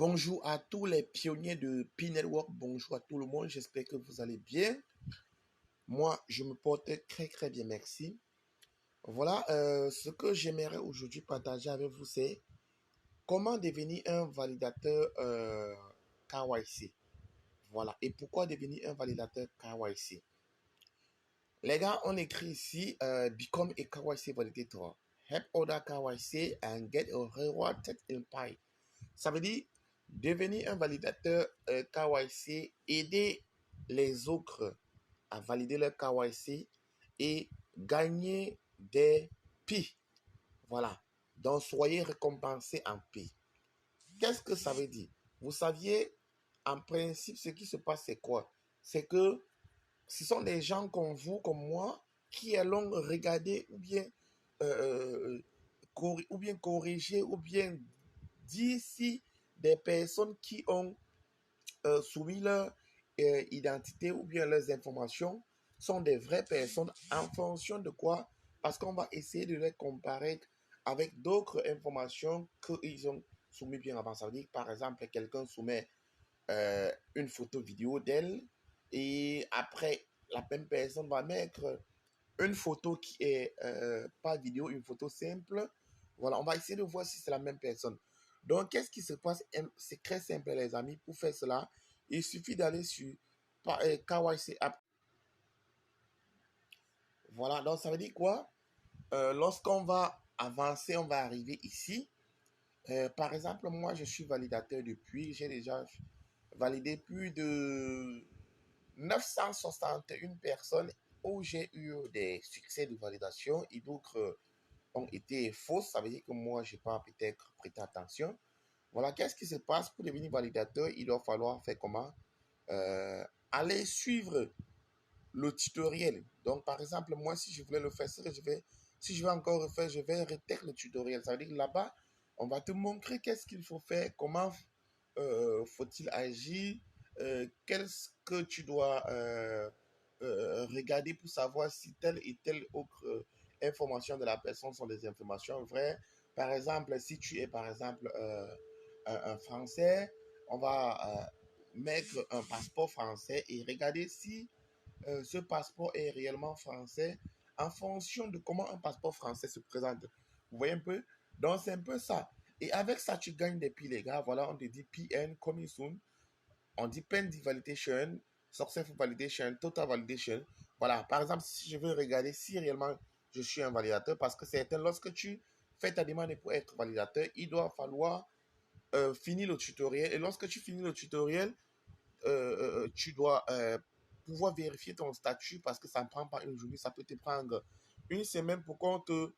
Bonjour à tous les pionniers de P-Network, bonjour à tout le monde, j'espère que vous allez bien. Moi, je me porte très bien, merci. Voilà, ce que j'aimerais aujourd'hui partager avec vous, c'est comment devenir un validateur KYC. Voilà, et pourquoi devenir un validateur KYC. Les gars, on écrit ici, Become a KYC Validator. Help other KYC and get a rewarded in Pi. Ça veut dire devenir un validateur KYC, aider les autres à valider leur KYC et gagner des Pi. Voilà. Donc, soyez récompensés en Pi. Qu'est-ce que ça veut dire? Vous saviez, en principe, ce qui se passe, c'est quoi? C'est que ce sont des gens comme vous, comme moi, qui allons regarder ou bien corriger ou bien dire si des personnes qui ont soumis leur identité ou bien leurs informations sont des vraies personnes en fonction de quoi? Parce qu'on va essayer de les comparer avec d'autres informations qu'ils ont soumis bien avant. Ça veut dire que, par exemple, quelqu'un soumet une photo vidéo d'elle et après, la même personne va mettre une photo qui est pas vidéo, une photo simple. Voilà, on va essayer de voir si c'est la même personne. Donc, qu'est-ce qui se passe? C'est très simple, les amis. Pour faire cela, il suffit d'aller sur KYC App. Voilà, donc ça veut dire quoi? Lorsqu'on va avancer, on va arriver ici. Par exemple, moi, je suis validateur depuis, j'ai déjà validé plus de 961 personnes où j'ai eu des succès de validation et d'autres ont été fausses. Ça veut dire que moi, je n'ai pas peut-être prêté attention. Voilà, qu'est-ce qui se passe pour devenir validateur? Il va falloir faire comment? Aller suivre le tutoriel. Donc, par exemple, moi, si je voulais le faire, si je vais encore refaire, je vais retenir le tutoriel. Ça veut dire que là-bas, on va te montrer qu'est-ce qu'il faut faire, comment faut-il agir, qu'est-ce que tu dois regarder pour savoir si telle et telle autre information de la personne sont des informations vraies. Par exemple, si tu es, par exemple, un Français, on va mettre un passeport français et regarder si ce passeport est réellement français en fonction de comment un passeport français se présente. Vous voyez un peu? Donc, c'est un peu ça. Et avec ça, tu gagnes des piles, les gars. Voilà, on te dit PN, coming soon. On dit Pending Validation, Successful Validation, Total Validation. Voilà, par exemple, si je veux regarder si réellement je suis un validateur, parce que c'est lorsque tu fais ta demande pour être validateur, il doit falloir finir le tutoriel. Et lorsque tu finis le tutoriel, tu dois pouvoir vérifier ton statut parce que ça ne prend pas une journée, ça peut te prendre une semaine pour qu'on te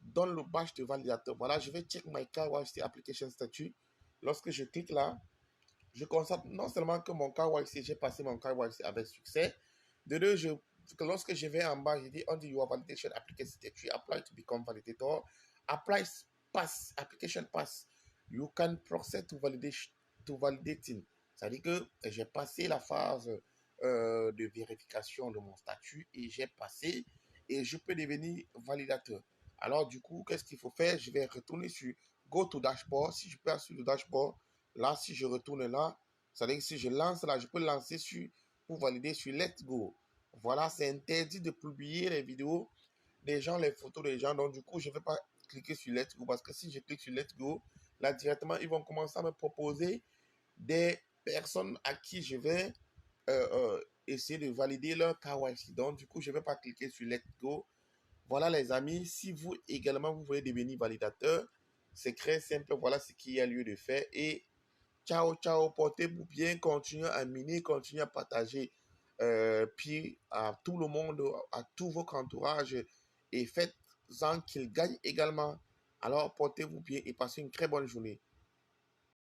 donne le badge de validateur. Voilà, je vais check my KYC application statut. Lorsque je clique là, je constate non seulement que mon KYC, j'ai passé mon KYC avec succès. De deux, lorsque je vais en bas, je dis on dit your validation application statut, apply to become validator, apply pass, application pass. You can proceed to validating. Ça veut dire que j'ai passé la phase de vérification de mon statut et j'ai passé et je peux devenir validateur. Alors du coup, qu'est-ce qu'il faut faire? Je vais retourner sur Go to Dashboard. Si je passe sur le dashboard, là, si je retourne là, ça veut dire que si je lance là, je peux lancer pour valider sur Let's Go. Voilà, c'est interdit de publier les vidéos des gens, les photos des gens. Donc du coup, je ne vais pas cliquer sur Let's Go parce que si je clique sur Let's Go, là directement, ils vont commencer à me proposer des personnes à qui je vais essayer de valider leur KYC. Donc, du coup, je ne vais pas cliquer sur Let's Go. Voilà, les amis, si vous également, vous voulez devenir validateur, c'est très simple. Voilà ce qu'il y a lieu de faire. Et ciao, ciao, portez-vous bien, continuez à miner, continuez à partager. Puis à tout le monde, à tout votre entourage, et faites-en qu'ils gagnent également. Alors, portez-vous bien et passez une très bonne journée.